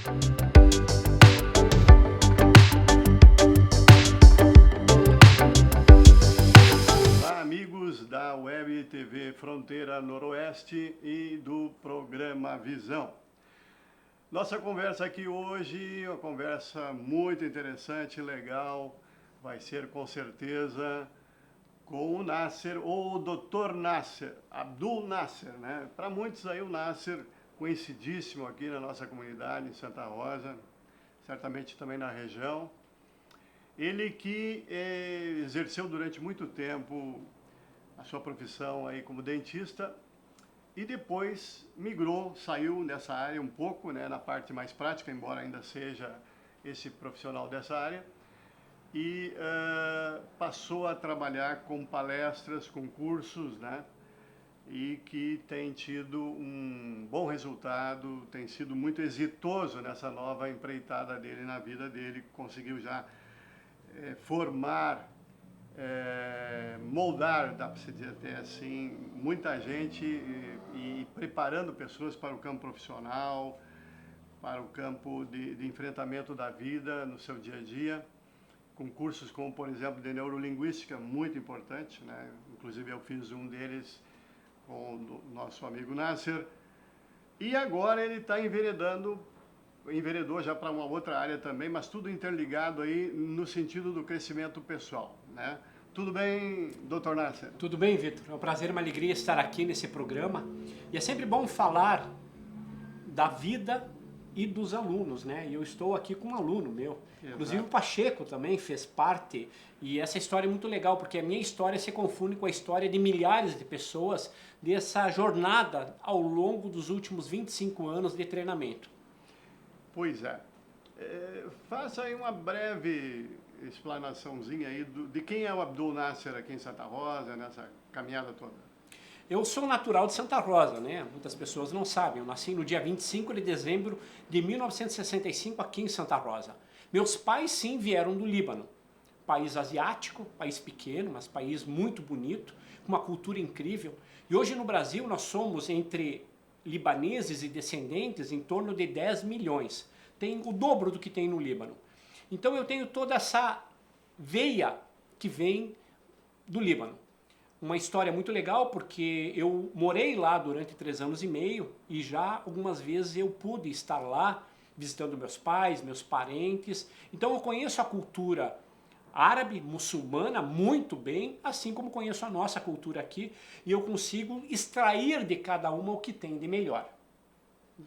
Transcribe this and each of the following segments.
Olá, amigos da Web TV Fronteira Noroeste e do programa Visão. Nossa conversa aqui hoje é uma conversa muito interessante, legal, vai ser com certeza com o Nasser, ou o Dr. Nasser, Abdul Nasser, né? Para muitos aí o Nasser, conhecidíssimo aqui na nossa comunidade, em Santa Rosa, certamente também na região. Ele que exerceu durante muito tempo a sua profissão aí como dentista e depois migrou, saiu dessa área um pouco, né, na parte mais prática, embora ainda seja esse profissional dessa área, e passou a trabalhar com palestras, com cursos, né, e que tem tido um bom resultado, tem sido muito exitoso nessa nova empreitada dele, na vida dele, conseguiu já formar, moldar, dá para se dizer até assim, muita gente e preparando pessoas para o campo profissional, para o campo de enfrentamento da vida no seu dia a dia, com cursos como, por exemplo, de neurolinguística, muito importante, né? Inclusive eu fiz um deles com o nosso amigo Nasser, e agora ele está enveredou já para uma outra área também, mas tudo interligado aí no sentido do crescimento pessoal, né? Tudo bem, Dr. Nasser? Tudo bem, Vitor? É um prazer e uma alegria estar aqui nesse programa. E é sempre bom falar da vida e dos alunos, né? E eu estou aqui com um aluno meu. Exato. Inclusive o Pacheco também fez parte. E essa história é muito legal, porque a minha história se confunde com a história de milhares de pessoas dessa jornada ao longo dos últimos 25 anos de treinamento. Pois é. Faça aí uma breve explanaçãozinha aí de quem é o Abdul Nasser aqui em Santa Rosa, nessa caminhada toda. Eu sou natural de Santa Rosa, né? Muitas pessoas não sabem. Eu nasci no dia 25 de dezembro de 1965 aqui em Santa Rosa. Meus pais, sim, vieram do Líbano. País asiático, país pequeno, mas país muito bonito, com uma cultura incrível. E hoje no Brasil nós somos, entre libaneses e descendentes, em torno de 10 milhões. Tem o dobro do que tem no Líbano. Então eu tenho toda essa veia que vem do Líbano. Uma história muito legal, porque eu morei lá durante 3 anos e meio e já algumas vezes eu pude estar lá visitando meus pais, meus parentes. Então eu conheço a cultura árabe, muçulmana muito bem, assim como conheço a nossa cultura aqui, e eu consigo extrair de cada uma o que tem de melhor.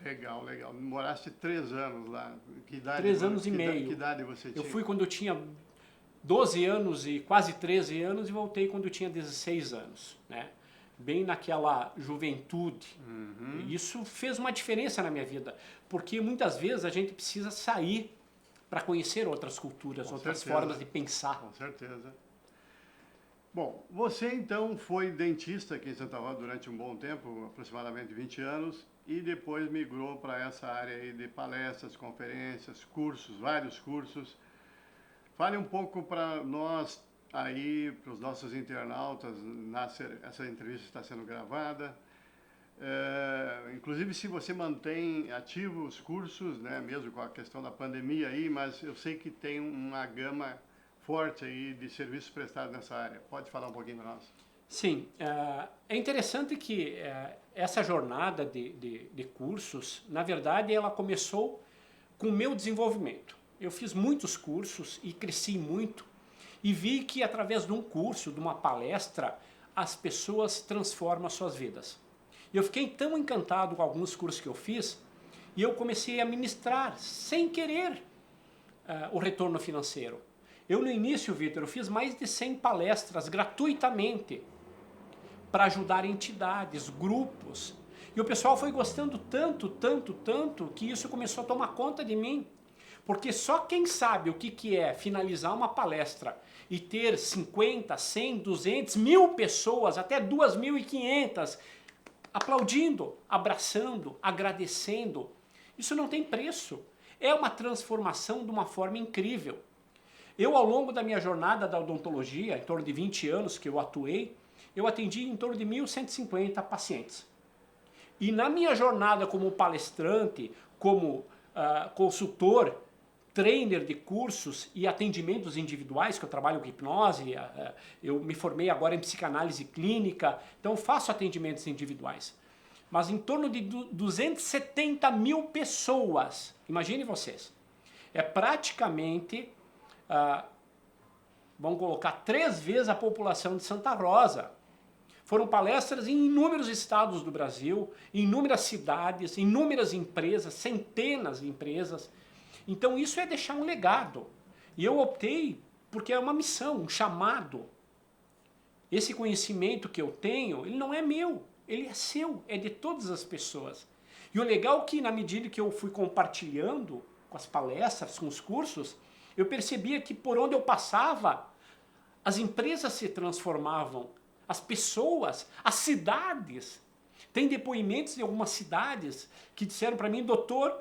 Legal, legal. Moraste 3 anos lá. Que idade? 3 anos e meio. Que idade você tinha? Eu fui quando eu tinha 12 anos e quase 13 anos e voltei quando eu tinha 16 anos, né? Bem naquela juventude. Uhum. E isso fez uma diferença na minha vida, porque muitas vezes a gente precisa sair para conhecer outras culturas, outras formas de pensar. Com certeza. Bom, você então foi dentista aqui em Santa Rosa durante um bom tempo, aproximadamente 20 anos, e depois migrou para essa área aí de palestras, conferências, cursos, vários cursos. Fale um pouco para nós aí, para os nossos internautas, essa entrevista está sendo gravada. Inclusive se você mantém ativos os cursos, né, mesmo com a questão da pandemia aí, mas eu sei que tem uma gama forte aí de serviços prestados nessa área. Pode falar um pouquinho para nós? Sim, é interessante que essa jornada de cursos, na verdade, ela começou com o meu desenvolvimento. Eu fiz muitos cursos e cresci muito e vi que através de um curso, de uma palestra, as pessoas transformam as suas vidas. E eu fiquei tão encantado com alguns cursos que eu fiz e eu comecei a ministrar, sem querer, o retorno financeiro. Eu no início, Vitor, eu fiz mais de 100 palestras gratuitamente para ajudar entidades, grupos. E o pessoal foi gostando tanto, tanto, tanto, que isso começou a tomar conta de mim. Porque só quem sabe o que é finalizar uma palestra e ter 50, 100, 200, 1000 pessoas, até 2.500, aplaudindo, abraçando, agradecendo, isso não tem preço. É uma transformação de uma forma incrível. Eu, ao longo da minha jornada da odontologia, em torno de 20 anos que eu atuei, eu atendi em torno de 1.150 pacientes. E na minha jornada como palestrante, como consultor, trainer de cursos e atendimentos individuais, que eu trabalho com hipnose, eu me formei agora em psicanálise clínica, então eu faço atendimentos individuais. Mas em torno de 270 mil pessoas, imagine vocês, é praticamente, vamos colocar, 3 vezes a população de Santa Rosa. Foram palestras em inúmeros estados do Brasil, em inúmeras cidades, em inúmeras empresas, centenas de empresas. Então isso é deixar um legado. E eu optei porque é uma missão, um chamado. Esse conhecimento que eu tenho, ele não é meu, ele é seu, é de todas as pessoas. E o legal é que na medida que eu fui compartilhando com as palestras, com os cursos, eu percebia que por onde eu passava, as empresas se transformavam, as pessoas, as cidades. Tem depoimentos de algumas cidades que disseram para mim, doutor,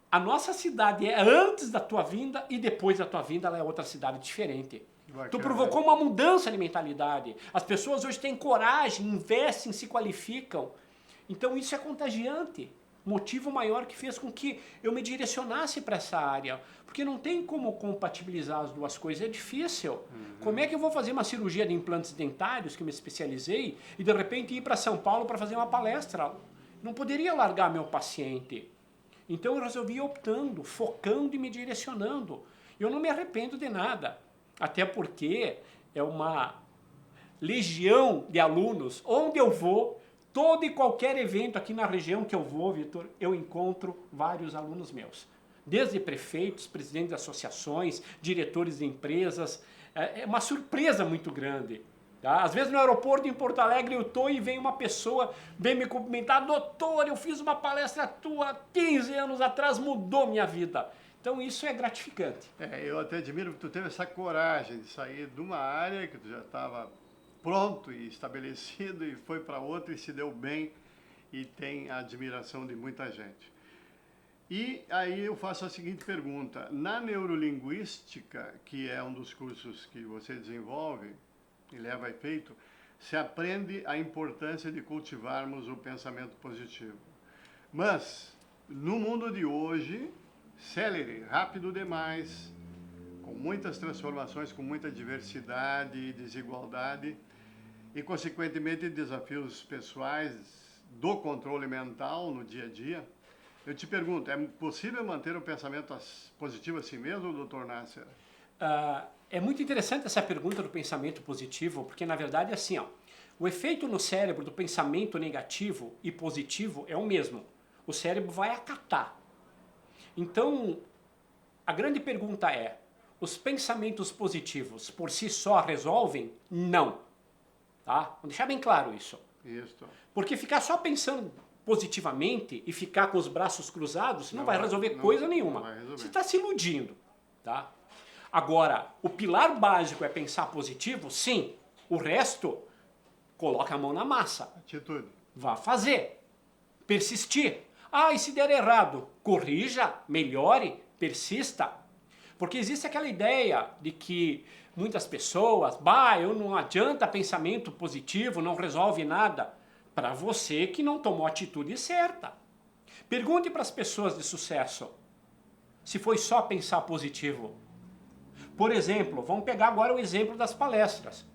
a nossa cidade é antes da tua vinda e depois da tua vinda ela é outra cidade diferente. Bacana. Tu provocou uma mudança de mentalidade. As pessoas hoje têm coragem, investem, se qualificam. Então isso é contagiante. Motivo maior que fez com que eu me direcionasse para essa área. Porque não tem como compatibilizar as duas coisas, é difícil. Como é que eu vou fazer uma cirurgia de implantes dentários, que eu me especializei, e de repente ir para São Paulo para fazer uma palestra? Não poderia largar meu paciente. Então eu resolvi ir optando, focando e me direcionando. Eu não me arrependo de nada. Até porque é uma legião de alunos. Onde eu vou, todo e qualquer evento aqui na região que eu vou, Vitor, eu encontro vários alunos meus. Desde prefeitos, presidentes de associações, diretores de empresas. É uma surpresa muito grande. Tá? Às vezes no aeroporto em Porto Alegre eu estou e vem uma pessoa, vem me cumprimentar, doutor, eu fiz uma palestra tua há 15 anos atrás, mudou minha vida. Então isso é gratificante. Eu até admiro que tu teve essa coragem de sair de uma área que tu já estava pronto e estabelecido e foi para outra e se deu bem e tem a admiração de muita gente. E aí eu faço a seguinte pergunta, na neurolinguística, que é um dos cursos que você desenvolve e leva a efeito, se aprende a importância de cultivarmos o pensamento positivo. Mas, no mundo de hoje, célere, rápido demais, com muitas transformações, com muita diversidade e desigualdade, e, consequentemente, desafios pessoais do controle mental no dia a dia, eu te pergunto, é possível manter o pensamento positivo assim mesmo, doutor Nasser? É muito interessante essa pergunta do pensamento positivo, porque na verdade é assim, ó, o efeito no cérebro do pensamento negativo e positivo é o mesmo. O cérebro vai acatar. Então, a grande pergunta é, os pensamentos positivos por si só resolvem? Não. Tá? Vamos deixar bem claro isso. Isso. Porque ficar só pensando positivamente e ficar com os braços cruzados não vai resolver coisa nenhuma. Você está se iludindo. Tá? Agora, o pilar básico é pensar positivo? Sim. O resto, coloca a mão na massa. Atitude. Vá fazer. Persistir. E se der errado? Corrija, melhore, persista. Porque existe aquela ideia de que muitas pessoas, eu não adianta pensamento positivo, não resolve nada. Para você que não tomou a atitude certa. Pergunte para as pessoas de sucesso se foi só pensar positivo. Por exemplo, vamos pegar agora o exemplo das palestras.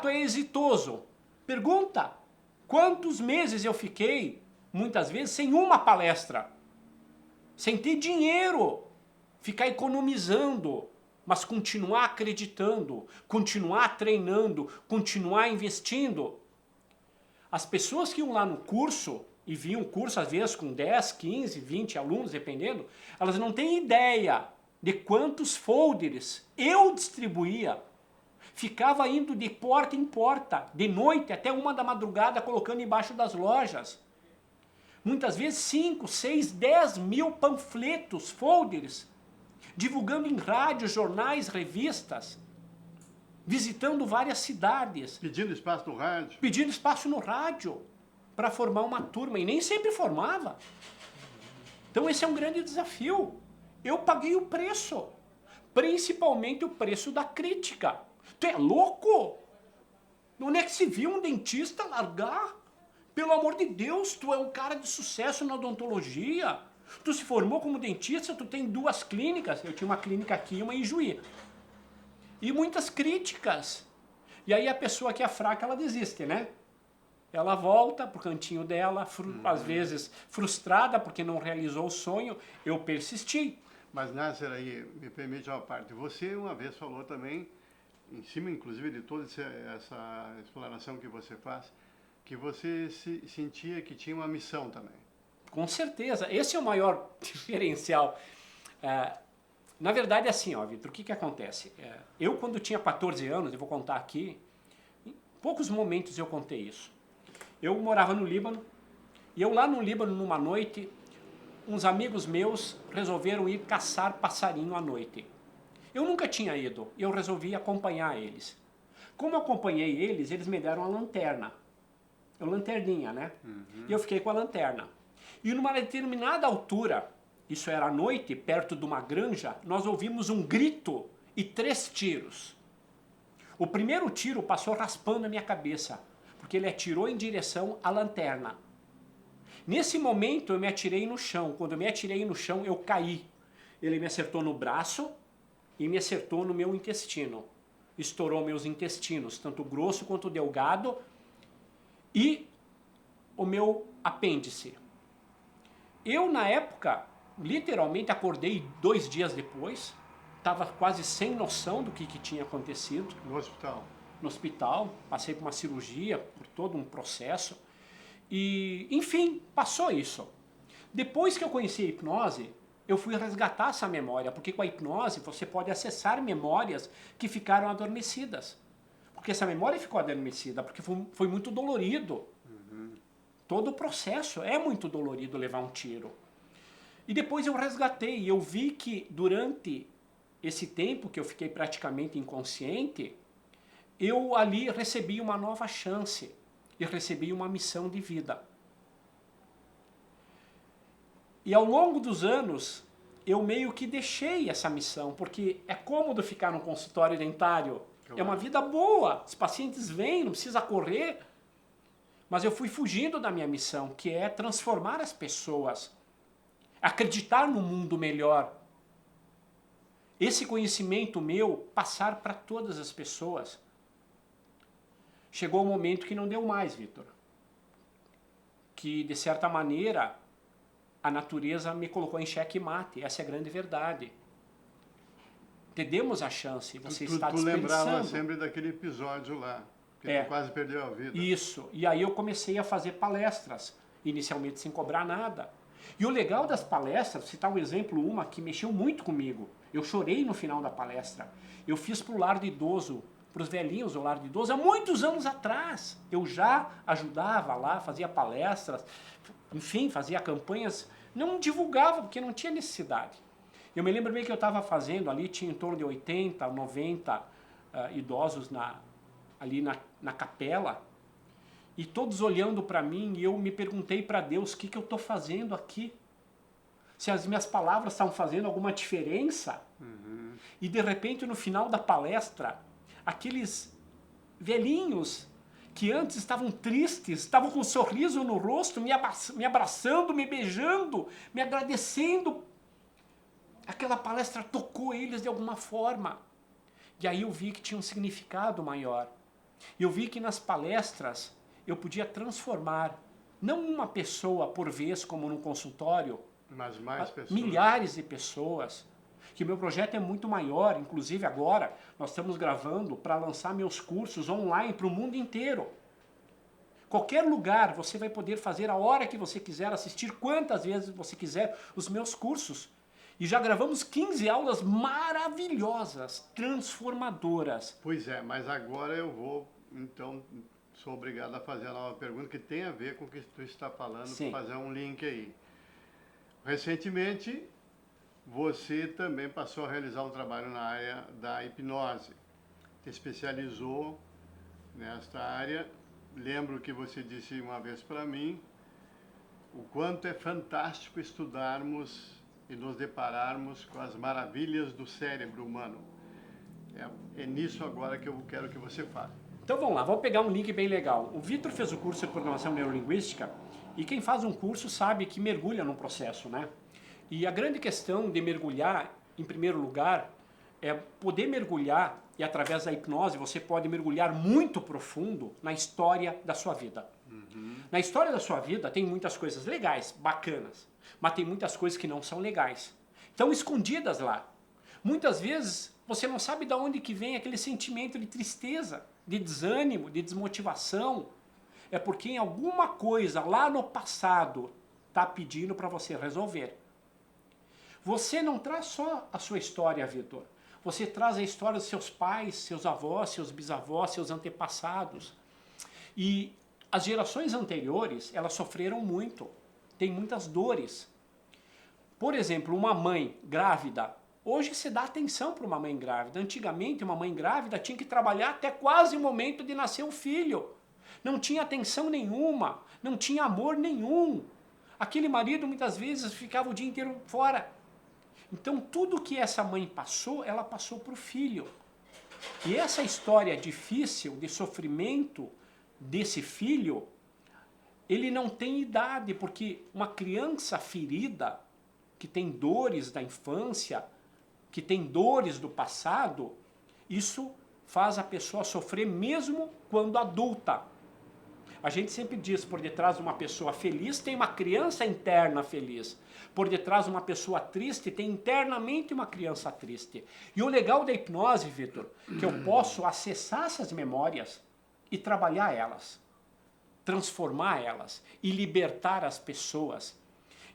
Tu é exitoso. Pergunta, quantos meses eu fiquei, muitas vezes, sem uma palestra? Sem ter dinheiro. Ficar economizando, mas continuar acreditando, continuar treinando, continuar investindo. As pessoas que iam lá no curso, e viam curso às vezes com 10, 15, 20 alunos, dependendo, elas não têm ideia de quantos folders eu distribuía. Ficava indo de porta em porta, de noite até 1 da madrugada, colocando embaixo das lojas. Muitas vezes 5, 6, 10 mil panfletos, folders, divulgando em rádios, jornais, revistas, visitando várias cidades. Pedindo espaço no rádio. Pedindo espaço no rádio para formar uma turma, e nem sempre formava. Então esse é um grande desafio. Eu paguei o preço, principalmente o preço da crítica. Tu é louco? Onde é que se viu um dentista largar? Pelo amor de Deus, tu é um cara de sucesso na odontologia. Tu se formou como dentista, tu tem 2 clínicas. Eu tinha uma clínica aqui e uma em Juí. E muitas críticas. E aí a pessoa que é fraca, ela desiste, né? Ela volta pro cantinho dela, às vezes frustrada porque não realizou o sonho. Eu persisti. Mas, Nasser, aí, me permite uma parte. Você uma vez falou também, em cima inclusive de toda essa exploração que você faz, que você sentia que tinha uma missão também. Com certeza. Esse é o maior diferencial. Na verdade, é assim, ó, Vitor, o que acontece? Eu, quando tinha 14 anos, eu vou contar aqui, em poucos momentos eu contei isso. Eu morava no Líbano, e eu lá no Líbano, numa noite, uns amigos meus resolveram ir caçar passarinho à noite. Eu nunca tinha ido, eu resolvi acompanhar eles. Como eu acompanhei eles, eles me deram a lanterna. A lanterninha, né? E eu fiquei com a lanterna. E numa determinada altura, isso era à noite, perto de uma granja, nós ouvimos um grito e 3 tiros. O primeiro tiro passou raspando a minha cabeça, porque ele atirou em direção à lanterna. Nesse momento eu me atirei no chão. Quando eu me atirei no chão, eu caí. Ele me acertou no braço e me acertou no meu intestino. Estourou meus intestinos, tanto grosso quanto delgado, e o meu apêndice. Eu, na época, literalmente acordei 2 dias depois, estava quase sem noção do que tinha acontecido. No hospital? No hospital, passei por uma cirurgia, por todo um processo, e, enfim, passou isso. Depois que eu conheci a hipnose, eu fui resgatar essa memória, porque com a hipnose você pode acessar memórias que ficaram adormecidas. Porque essa memória ficou adormecida, porque foi muito dolorido. Todo o processo é muito dolorido levar um tiro. E depois eu resgatei e eu vi que durante esse tempo que eu fiquei praticamente inconsciente, eu ali recebi uma nova chance e recebi uma missão de vida. E ao longo dos anos, eu meio que deixei essa missão, porque é cômodo ficar no consultório dentário. É uma vida boa, os pacientes vêm, não precisa correr. Mas eu fui fugindo da minha missão, que é transformar as pessoas, acreditar no mundo melhor. Esse conhecimento meu passar para todas as pessoas. Chegou um momento que não deu mais, Vitor. Que, de certa maneira, a natureza me colocou em xeque-mate. Essa é a grande verdade. Te demos a chance, você está Tu desperdiçando. lembrava sempre daquele episódio lá, que tu quase perdeu a vida. Isso. E aí eu comecei a fazer palestras, inicialmente sem cobrar nada. E o legal das palestras, citar um exemplo, uma que mexeu muito comigo. Eu chorei no final da palestra. Eu fiz para o lar de idoso, para os velhinhos do lar de idoso, há muitos anos atrás. Eu já ajudava lá, fazia palestras, enfim, fazia campanhas. Não divulgava, porque não tinha necessidade. Eu me lembro bem que eu estava fazendo ali, tinha em torno de 80, 90 idosos ali na capela, e todos olhando para mim, e eu me perguntei para Deus, o que eu estou fazendo aqui? Se as minhas palavras estão fazendo alguma diferença? E de repente, no final da palestra, aqueles velhinhos que antes estavam tristes, estavam com um sorriso no rosto, me abraçando, me beijando, me agradecendo. Aquela palestra tocou eles de alguma forma. E aí eu vi que tinha um significado maior. Eu vi que nas palestras eu podia transformar, não uma pessoa por vez, como num consultório, mas mais pessoas. Milhares de pessoas. Que meu projeto é muito maior, inclusive agora nós estamos gravando para lançar meus cursos online para o mundo inteiro. Qualquer lugar você vai poder fazer a hora que você quiser, assistir quantas vezes você quiser os meus cursos. E já gravamos 15 aulas maravilhosas, transformadoras. Pois é, mas agora eu vou, então, sou obrigado a fazer a nova pergunta que tem a ver com o que tu está falando, para fazer um link aí. Recentemente, você também passou a realizar um trabalho na área da hipnose. Te especializou nesta área. Lembro que você disse uma vez para mim o quanto é fantástico estudarmos e nos depararmos com as maravilhas do cérebro humano. É nisso agora que eu quero que você fale. Então vamos lá, vamos pegar um link bem legal. O Vitor fez o curso de programação neurolinguística e quem faz um curso sabe que mergulha num processo, né? E a grande questão de mergulhar, em primeiro lugar, é poder mergulhar, e através da hipnose você pode mergulhar muito profundo na história da sua vida. Na história da sua vida tem muitas coisas legais, bacanas, mas tem muitas coisas que não são legais. Estão escondidas lá. Muitas vezes você não sabe de onde que vem aquele sentimento de tristeza, de desânimo, de desmotivação. É porque em alguma coisa lá no passado está pedindo para você resolver. Você não traz só a sua história, Vitor. Você traz a história dos seus pais, seus avós, seus bisavós, seus antepassados. E as gerações anteriores, elas sofreram muito. Tem muitas dores. Por exemplo, uma mãe grávida. Hoje se dá atenção para uma mãe grávida. Antigamente, uma mãe grávida tinha que trabalhar até quase o momento de nascer o filho. Não tinha atenção nenhuma, não tinha amor nenhum. Aquele marido muitas vezes ficava o dia inteiro fora. Então tudo que essa mãe passou, ela passou para o filho. E essa história difícil de sofrimento desse filho, ele não tem idade, porque uma criança ferida, que tem dores da infância, que tem dores do passado, isso faz a pessoa sofrer mesmo quando adulta. A gente sempre diz, por detrás de uma pessoa feliz tem uma criança interna feliz. Por detrás de uma pessoa triste tem internamente uma criança triste. E o legal da hipnose, Vitor, que eu posso acessar essas memórias e trabalhar elas, transformar elas e libertar as pessoas.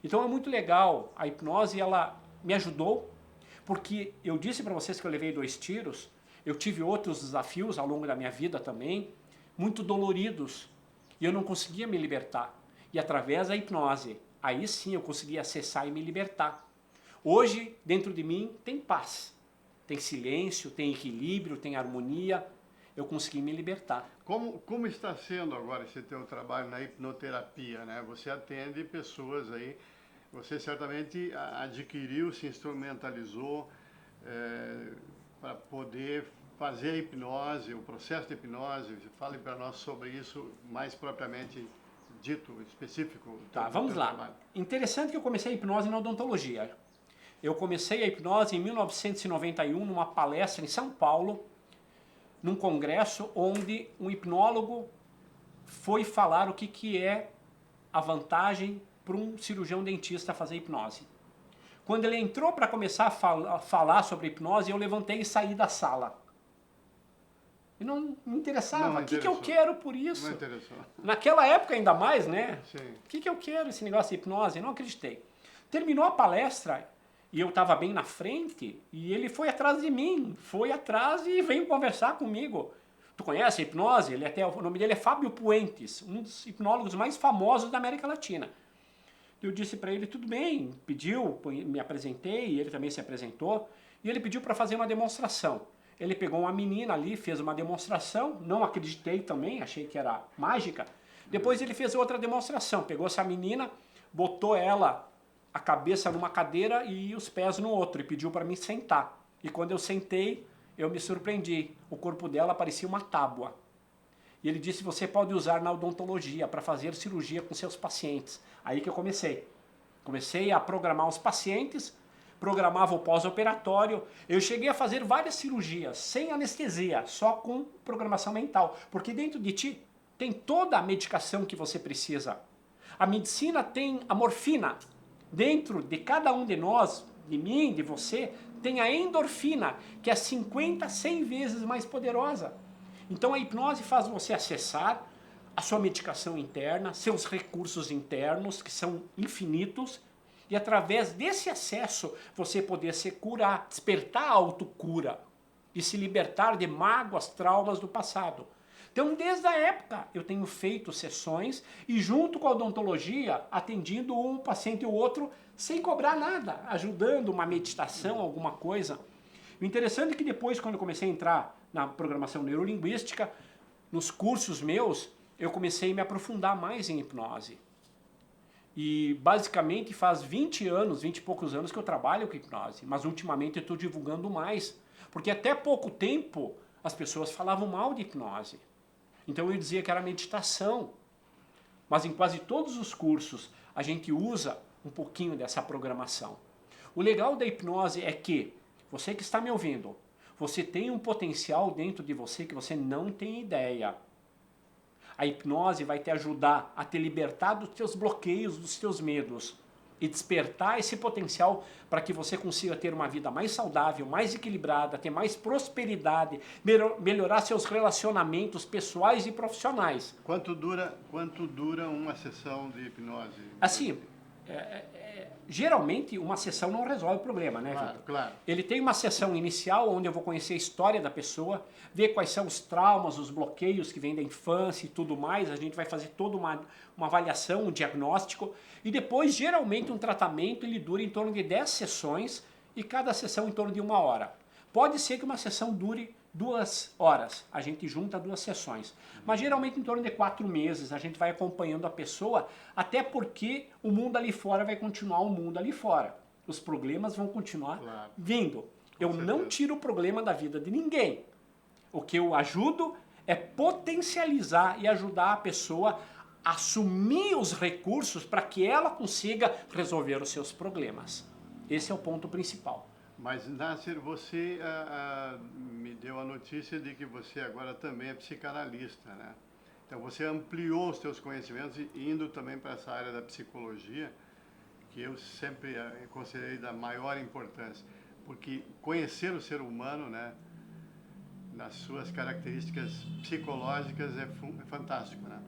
Então é muito legal. A hipnose, ela me ajudou, porque eu disse para vocês que eu levei 2 tiros, eu tive outros desafios ao longo da minha vida também, muito doloridos. E eu não conseguia me libertar. E através da hipnose, aí sim eu conseguia acessar e me libertar. Hoje, dentro de mim, tem paz. Tem silêncio, tem equilíbrio, tem harmonia. Eu consegui me libertar. Como está sendo agora esse teu trabalho na hipnoterapia, né? Você atende pessoas aí, você certamente adquiriu, se instrumentalizou para poder fazer a hipnose, o processo de hipnose. Fale para nós sobre isso mais propriamente dito, específico. Tá, vamos lá. Trabalho. Interessante que eu comecei a hipnose na odontologia. Eu comecei a hipnose em 1991 numa palestra em São Paulo, num congresso onde um hipnólogo foi falar o que é a vantagem para um cirurgião dentista fazer hipnose. Quando ele entrou para começar a falar sobre hipnose, eu levantei e saí da sala. E não me interessava. O que eu quero por isso? Não interessou. Naquela época ainda mais, né? Sim. O que eu quero, esse negócio de hipnose? Não acreditei. Terminou a palestra e eu estava bem na frente e ele foi atrás de mim. Foi atrás e veio conversar comigo. Tu conhece a hipnose? O nome dele é Fábio Puentes, um dos hipnólogos mais famosos da América Latina. Eu disse para ele, tudo bem, pediu, me apresentei, ele também se apresentou, e ele pediu para fazer uma demonstração. Ele pegou uma menina ali, fez uma demonstração, não acreditei também, achei que era mágica. Depois ele fez outra demonstração, pegou essa menina, botou ela, a cabeça numa cadeira e os pés no outro, e pediu para mim sentar. E quando eu sentei, eu me surpreendi, o corpo dela parecia uma tábua. E ele disse, você pode usar na odontologia para fazer cirurgia com seus pacientes. Aí que eu comecei. Comecei a programar os pacientes, programava o pós-operatório. Eu cheguei a fazer várias cirurgias sem anestesia, só com programação mental. Porque dentro de ti tem toda a medicação que você precisa. A medicina tem a morfina. Dentro de cada um de nós, de mim, de você, tem a endorfina, que é 50, 100 vezes mais poderosa. Então a hipnose faz você acessar a sua medicação interna, seus recursos internos, que são infinitos, e através desse acesso você poder se curar, despertar a autocura e se libertar de mágoas, traumas do passado. Então, desde a época, eu tenho feito sessões e junto com a odontologia, atendindo um paciente ou outro, sem cobrar nada, ajudando uma meditação, alguma coisa. O interessante é que depois, quando eu comecei a entrar na programação neurolinguística, nos cursos meus, eu comecei a me aprofundar mais em hipnose. E basicamente faz 20 anos, 20 e poucos anos que eu trabalho com hipnose, mas ultimamente eu estou divulgando mais, porque até pouco tempo as pessoas falavam mal de hipnose. Então eu dizia que era meditação, mas em quase todos os cursos a gente usa um pouquinho dessa programação. O legal da hipnose é que, você que está me ouvindo, você tem um potencial dentro de você que você não tem ideia. A hipnose vai te ajudar a te libertar dos teus bloqueios, dos teus medos e despertar esse potencial para que você consiga ter uma vida mais saudável, mais equilibrada, ter mais prosperidade, melhorar seus relacionamentos pessoais e profissionais. Quanto dura uma sessão de hipnose? Assim, geralmente uma sessão não resolve o problema, né, Claro, Vitor? claro. Ele tem uma sessão inicial onde eu vou conhecer a história da pessoa, ver quais são os traumas, os bloqueios que vêm da infância e tudo mais. A gente vai fazer toda uma avaliação, um diagnóstico. E depois, geralmente, um tratamento ele dura em torno de 10 sessões e cada sessão em torno de 1 hora. Pode ser que uma sessão dure 2 horas, a gente junta 2 sessões. Mas geralmente em torno de 4 meses a gente vai acompanhando a pessoa, até porque o mundo ali fora vai continuar o mundo ali fora. Os problemas vão continuar vindo. Eu não tiro o problema da vida de ninguém. O que eu ajudo é potencializar e ajudar a pessoa a assumir os recursos para que ela consiga resolver os seus problemas. Esse é o ponto principal. Mas, Nasser, você me deu a notícia de que você agora também é psicanalista, né? Então, você ampliou os seus conhecimentos indo também para essa área da psicologia, que eu sempre considerei da maior importância. Porque conhecer o ser humano, né, nas suas características psicológicas é fantástico, né?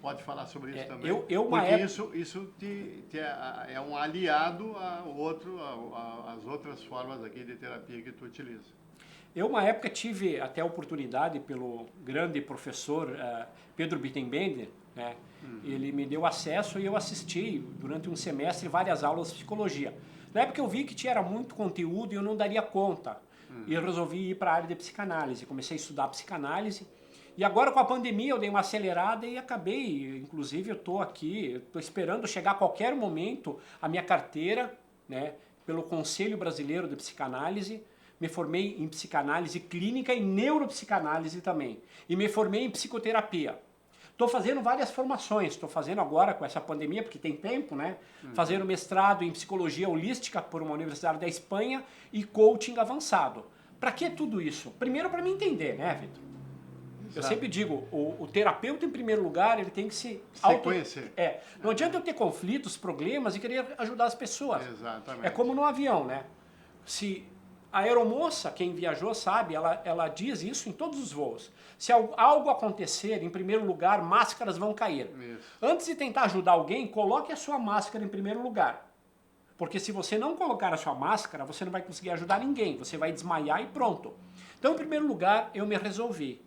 Pode falar sobre isso também? Porque isso é um aliado às outras formas aqui de terapia que tu utiliza. Eu, uma época, tive até a oportunidade pelo grande professor Pedro Bittenbender, né? Ele me deu acesso e eu assisti durante um semestre várias aulas de psicologia. Na época eu vi que tinha muito conteúdo e eu não daria conta. E eu resolvi ir para a área de psicanálise. Comecei a estudar psicanálise. E agora com a pandemia eu dei uma acelerada e acabei, inclusive eu estou aqui, estou esperando chegar a qualquer momento a minha carteira, né, pelo Conselho Brasileiro de Psicanálise. Me formei em psicanálise clínica e neuropsicanálise também. E me formei em psicoterapia. Estou fazendo várias formações, estou fazendo agora com essa pandemia, porque tem tempo, né? Fazendo mestrado em psicologia holística por uma universidade da Espanha e coaching avançado. Para que tudo isso? Primeiro para me entender, né, Vitor? Eu sempre digo, o terapeuta, em primeiro lugar, ele tem que se conhecer. Não adianta eu ter conflitos, problemas e querer ajudar as pessoas. Exatamente. É como no avião, né? Se a aeromoça, quem viajou sabe, ela diz isso em todos os voos. Se algo acontecer, em primeiro lugar, máscaras vão cair. Isso. Antes de tentar ajudar alguém, coloque a sua máscara em primeiro lugar. Porque se você não colocar a sua máscara, você não vai conseguir ajudar ninguém. Você vai desmaiar e pronto. Então, em primeiro lugar, eu me resolvi.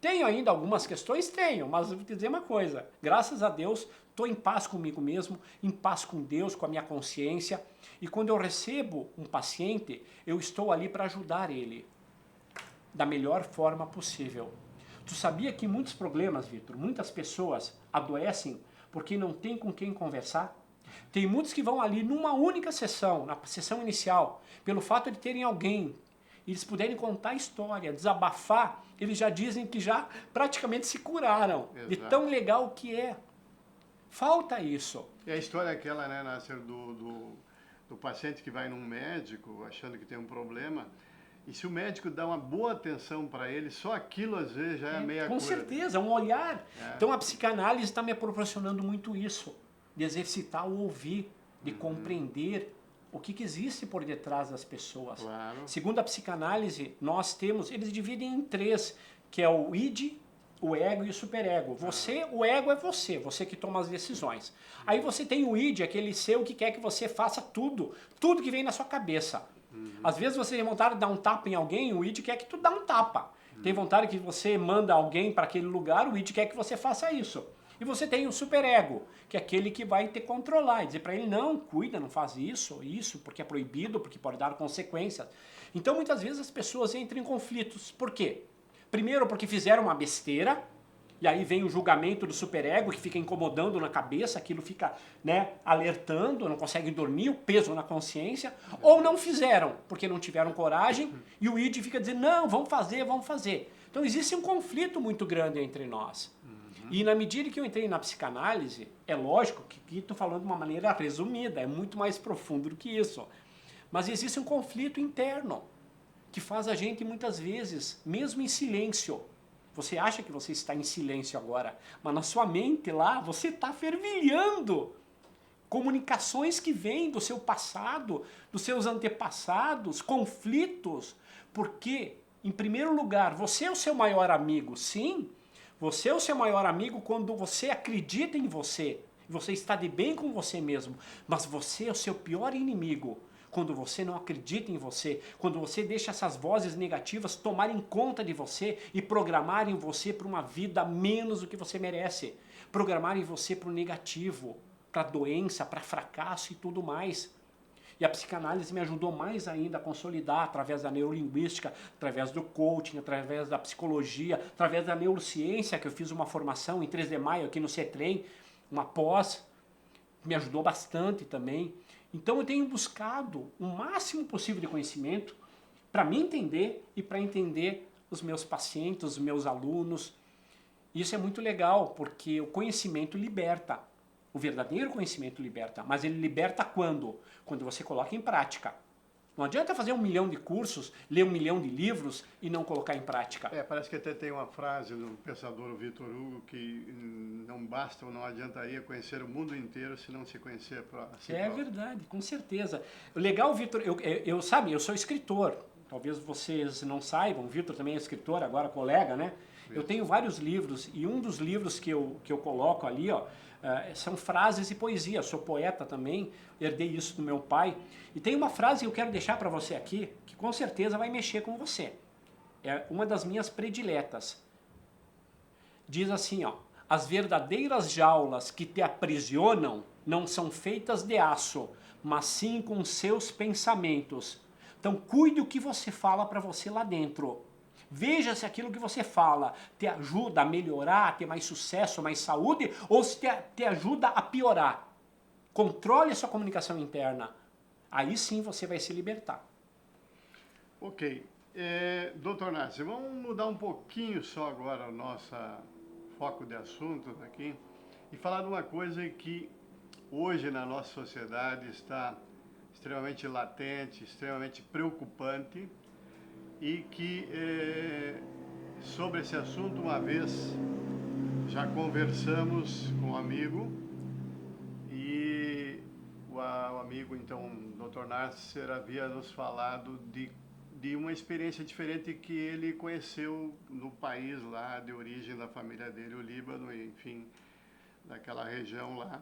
Tenho ainda algumas questões? Tenho, mas eu vou te dizer uma coisa. Graças a Deus, estou em paz comigo mesmo, em paz com Deus, com a minha consciência. E quando eu recebo um paciente, eu estou ali para ajudar ele da melhor forma possível. Tu sabia que muitos problemas, Vitor, muitas pessoas adoecem porque não tem com quem conversar? Tem muitos que vão ali numa única sessão, na sessão inicial, pelo fato de terem alguém e eles puderem contar a história, desabafar, eles já dizem que já praticamente se curaram. Exato. De tão legal que é. Falta isso. E a história é aquela, né, Nasser, do paciente que vai num médico achando que tem um problema, e se o médico dá uma boa atenção para ele, só aquilo às vezes já é meia com cura. certeza, um olhar. Então a psicanálise está me proporcionando muito isso, de exercitar o ouvir, de compreender o que existe por detrás das pessoas. Claro. Segundo a psicanálise, nós temos, eles dividem em 3, que é o id, o ego e o superego. O ego é você que toma as decisões. Aí você tem o id, aquele seu que quer que você faça tudo que vem na sua cabeça. Às vezes você tem vontade de dar um tapa em alguém, o id quer que tu dá um tapa. Tem vontade que você manda alguém para aquele lugar, o id quer que você faça isso. E você tem o superego, que é aquele que vai te controlar e dizer para ele, não, cuida, não faz isso, porque é proibido, porque pode dar consequências. Então, muitas vezes as pessoas entram em conflitos. Por quê? Primeiro, porque fizeram uma besteira, e aí vem o julgamento do superego, que fica incomodando na cabeça, aquilo fica, né, alertando, não conseguem dormir, o peso na consciência, ou não fizeram, porque não tiveram coragem, e o id fica dizendo, não, vamos fazer, vamos fazer. Então, existe um conflito muito grande entre nós. E na medida que eu entrei na psicanálise, é lógico que estou falando de uma maneira resumida, é muito mais profundo do que isso. Mas existe um conflito interno que faz a gente muitas vezes, mesmo em silêncio, você acha que você está em silêncio agora, mas na sua mente lá você está fervilhando comunicações que vêm do seu passado, dos seus antepassados, conflitos, porque, em primeiro lugar, você é o seu maior amigo, sim, você é o seu maior amigo quando você acredita em você, você está de bem com você mesmo, mas você é o seu pior inimigo quando você não acredita em você, quando você deixa essas vozes negativas tomarem conta de você e programarem você para uma vida menos do que você merece, programarem você para o negativo, para doença, para fracasso e tudo mais. E a psicanálise me ajudou mais ainda a consolidar através da neurolinguística, através do coaching, através da psicologia, através da neurociência, que eu fiz uma formação em 3 de maio aqui no CETREM, uma pós, me ajudou bastante também. Então eu tenho buscado o máximo possível de conhecimento para me entender e para entender os meus pacientes, os meus alunos. Isso é muito legal, porque o conhecimento liberta. O verdadeiro conhecimento liberta, mas ele liberta quando? Quando você coloca em prática. Não adianta fazer 1 milhão de cursos, ler 1 milhão de livros e não colocar em prática. Parece que até tem uma frase do pensador Victor Hugo que não basta ou não adiantaria conhecer o mundo inteiro se não se conhecer para si próprio. É verdade, com certeza. O legal, Victor, eu sou escritor. Talvez vocês não saibam, o Victor também é escritor, agora colega, né? Eu tenho vários livros e um dos livros que eu coloco ali, ó, são frases e poesia. Eu sou poeta também, herdei isso do meu pai. E tem uma frase que eu quero deixar para você aqui, que com certeza vai mexer com você. É uma das minhas prediletas. Diz assim, ó: as verdadeiras jaulas que te aprisionam não são feitas de aço, mas sim com seus pensamentos. Então cuide o que você fala para você lá dentro. Veja se aquilo que você fala te ajuda a melhorar, a ter mais sucesso, mais saúde, ou se te ajuda a piorar. Controle a sua comunicação interna. Aí sim você vai se libertar. Ok. Doutor Nácio, vamos mudar um pouquinho só agora o nosso foco de assuntos aqui e falar de uma coisa que hoje na nossa sociedade está extremamente latente, extremamente preocupante, e que sobre esse assunto uma vez já conversamos com um amigo e o amigo, então, o Dr. Nasser, havia nos falado de uma experiência diferente que ele conheceu no país lá de origem da família dele, o Líbano, enfim, daquela região lá.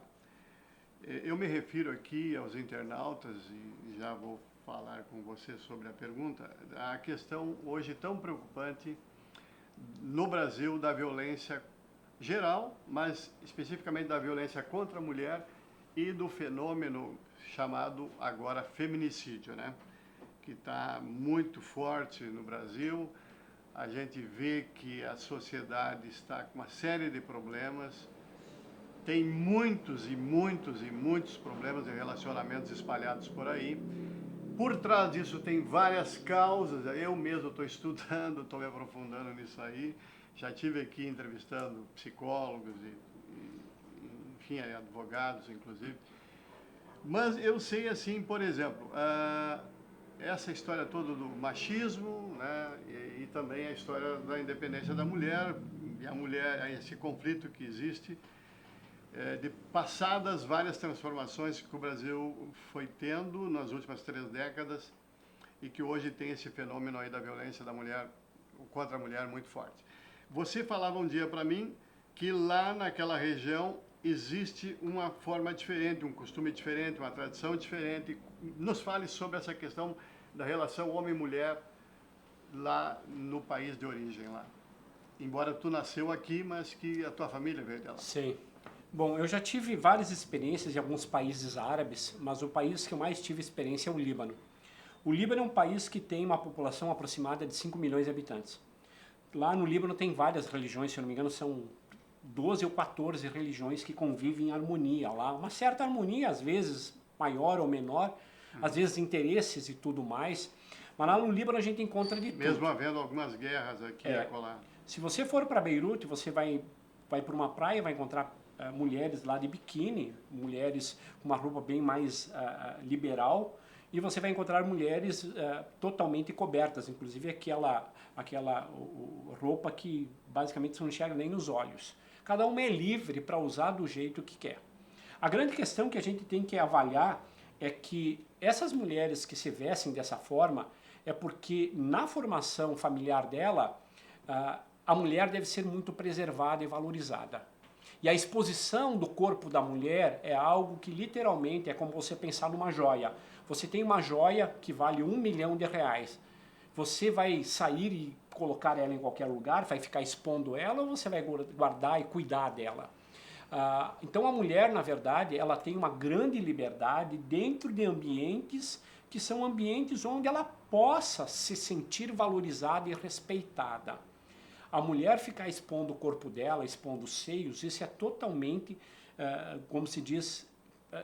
Eu me refiro aqui aos internautas e já vou falar com você sobre a pergunta, a questão hoje tão preocupante no Brasil da violência geral, mas especificamente da violência contra a mulher e do fenômeno chamado agora feminicídio, né? Que está muito forte no Brasil. A gente vê que a sociedade está com uma série de problemas, tem muitos e muitos e muitos problemas de relacionamentos espalhados por aí. Por trás disso tem várias causas, eu mesmo estou estudando, estou me aprofundando nisso aí, já estive aqui entrevistando psicólogos enfim, advogados inclusive, mas eu sei assim, por exemplo, essa história toda do machismo, né, e também a história da independência da mulher, e a mulher, esse conflito que existe, de passadas várias transformações que o Brasil foi tendo nas últimas 3 décadas e que hoje tem esse fenômeno aí da violência da mulher contra a mulher muito forte. Você falava um dia para mim que lá naquela região existe uma forma diferente, um costume diferente, uma tradição diferente. Nos fale sobre essa questão da relação homem-mulher lá no país de origem lá. Embora tu nasceu aqui, mas que a tua família veio de lá. Sim. Bom, eu já tive várias experiências em alguns países árabes, mas o país que eu mais tive experiência é o Líbano. O Líbano é um país que tem uma população aproximada de 5 milhões de habitantes. Lá no Líbano tem várias religiões, se eu não me engano são 12 ou 14 religiões que convivem em harmonia lá. Uma certa harmonia, às vezes maior ou menor, às vezes interesses e tudo mais. Mas lá no Líbano a gente encontra de tudo. Mesmo havendo algumas guerras aqui e acolá. Se você for para Beirute, você vai para uma praia, vai encontrar mulheres lá de biquíni, mulheres com uma roupa bem mais liberal, e você vai encontrar mulheres totalmente cobertas, inclusive aquela roupa que basicamente você não enxerga nem nos olhos. Cada uma é livre para usar do jeito que quer. A grande questão que a gente tem que avaliar é que essas mulheres que se vestem dessa forma é porque na formação familiar dela, a mulher deve ser muito preservada e valorizada. E a exposição do corpo da mulher é algo que literalmente é como você pensar numa joia. Você tem uma joia que vale R$1 milhão. Você vai sair e colocar ela em qualquer lugar, vai ficar expondo ela, ou você vai guardar e cuidar dela? Então a mulher, na verdade, ela tem uma grande liberdade dentro de ambientes que são ambientes onde ela possa se sentir valorizada e respeitada. A mulher ficar expondo o corpo dela, expondo os seios, isso é totalmente, como se diz,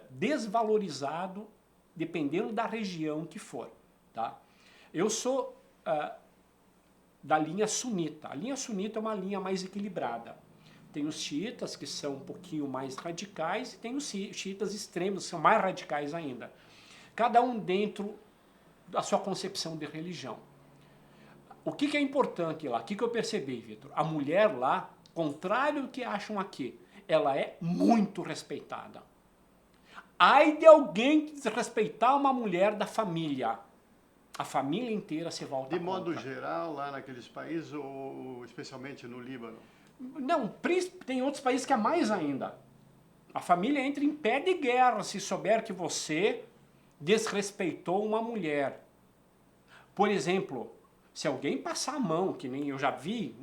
desvalorizado, dependendo da região que for. Tá? Eu sou da linha sunita. A linha sunita é uma linha mais equilibrada. Tem os xiitas, que são um pouquinho mais radicais, e tem os xiitas extremos, que são mais radicais ainda. Cada um dentro da sua concepção de religião. O que é importante lá? O que eu percebi, Vitor? A mulher lá, contrário do que acham aqui, ela é muito respeitada. Ai de alguém desrespeitar uma mulher da família. A família inteira se volta De modo contra. geral, lá naqueles países, ou especialmente no Líbano? Não, tem outros países que é mais ainda. A família entra em pé de guerra se souber que você desrespeitou uma mulher. Por exemplo, se alguém passar a mão, que nem eu já vi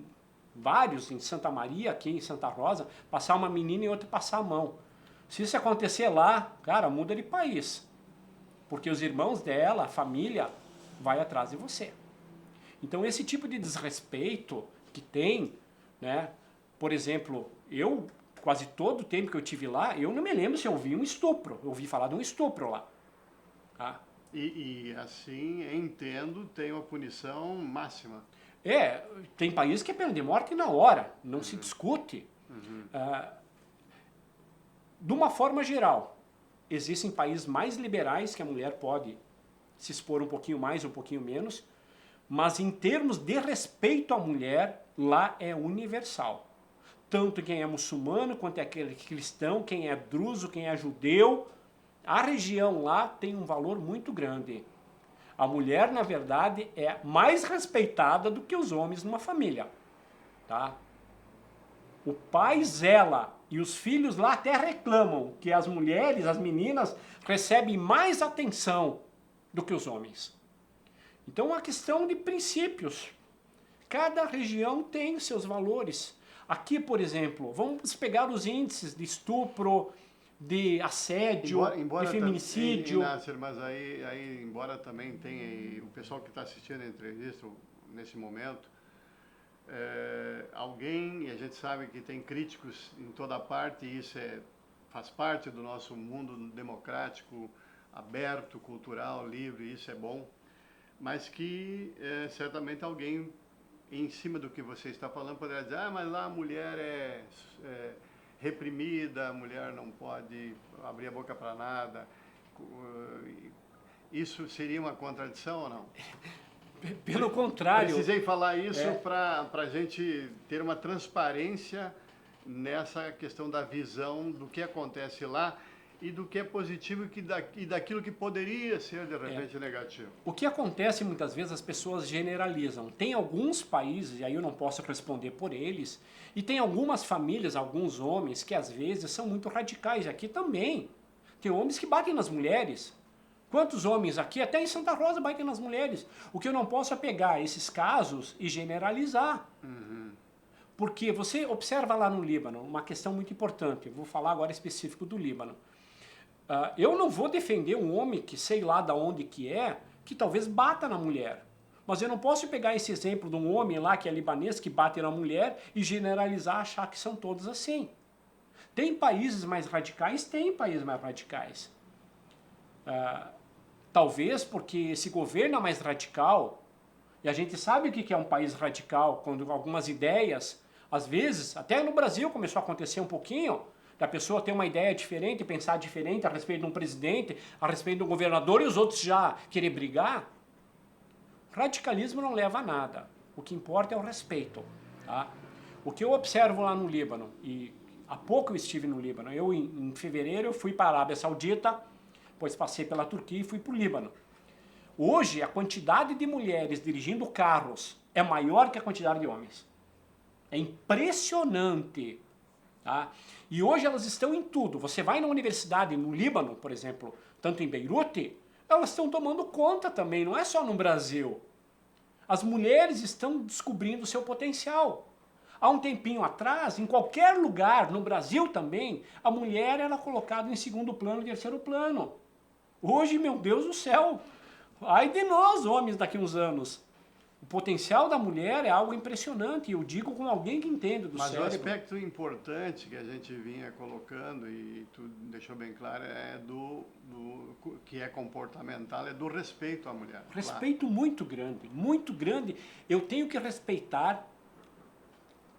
vários em Santa Maria, aqui em Santa Rosa, passar uma menina e outra passar a mão. Se isso acontecer lá, cara, muda de país. Porque os irmãos dela, a família, vai atrás de você. Então esse tipo de desrespeito que tem, né? Por exemplo, eu, quase todo o tempo que eu tive lá, eu não me lembro se eu vi um estupro. Eu ouvi falar de um estupro lá. Tá? E assim, entendo, tem uma punição máxima. Tem países que é pena de morte na hora, não se discute. De uma forma geral, existem países mais liberais que a mulher pode se expor um pouquinho mais, um pouquinho menos, mas em termos de respeito à mulher, lá é universal. Tanto quem é muçulmano, quanto é aquele cristão, quem é druso, quem é judeu, a região lá tem um valor muito grande. A mulher, na verdade, é mais respeitada do que os homens numa família. Tá? O pai zela e os filhos lá até reclamam que as mulheres, as meninas, recebem mais atenção do que os homens. Então é uma questão de princípios. Cada região tem os seus valores. Aqui, por exemplo, vamos pegar os índices de estupro, de assédio, de feminicídio. Inácio, mas aí, embora também tenha o pessoal que está assistindo a entrevista nesse momento, alguém, e a gente sabe que tem críticos em toda parte, e isso faz parte do nosso mundo democrático, aberto, cultural, livre, isso é bom, mas que certamente alguém, em cima do que você está falando, poderá dizer, mas lá a mulher é reprimida, a mulher não pode abrir a boca para nada. Isso seria uma contradição ou não? Pelo contrário. Precisei falar isso para a gente ter uma transparência nessa questão da visão do que acontece lá e do que é positivo e daquilo que poderia ser, de repente, negativo. O que acontece muitas vezes, as pessoas generalizam. Tem alguns países, e aí eu não posso responder por eles, e tem algumas famílias, alguns homens, que às vezes são muito radicais. Aqui também. Tem homens que batem nas mulheres. Quantos homens aqui, até em Santa Rosa, batem nas mulheres? O que eu não posso é pegar esses casos e generalizar. Porque você observa lá no Líbano, uma questão muito importante, eu vou falar agora específico do Líbano. Eu não vou defender um homem que sei lá de onde que talvez bata na mulher. Mas eu não posso pegar esse exemplo de um homem lá que é libanês, que bate na mulher e generalizar, achar que são todos assim. Tem países mais radicais? Tem países mais radicais. Talvez porque esse governo é mais radical, e a gente sabe o que é um país radical, quando algumas ideias, às vezes, até no Brasil começou a acontecer um pouquinho, Da pessoa ter uma ideia diferente, pensar diferente a respeito de um presidente, a respeito de um governador e os outros já querer brigar. Radicalismo não leva a nada. O que importa é o respeito. Tá? O que eu observo lá no Líbano, e há pouco eu estive no Líbano, em fevereiro eu fui para a Arábia Saudita, depois passei pela Turquia e fui para o Líbano. Hoje a quantidade de mulheres dirigindo carros é maior que a quantidade de homens. É impressionante. Tá? E hoje elas estão em tudo. Você vai na universidade no Líbano, por exemplo, tanto em Beirute, elas estão tomando conta também, não é só no Brasil. As mulheres estão descobrindo o seu potencial. Há um tempinho atrás, em qualquer lugar, no Brasil também, a mulher era colocada em segundo plano, terceiro plano. Hoje, meu Deus do céu, ai de nós, homens, daqui a uns anos. O potencial da mulher é algo impressionante, eu digo com alguém que entende do cérebro. Mas o aspecto importante que a gente vinha colocando, e tu deixou bem claro, é do que é comportamental, é do respeito à mulher. Respeito claro. Muito grande, muito grande. Eu tenho que respeitar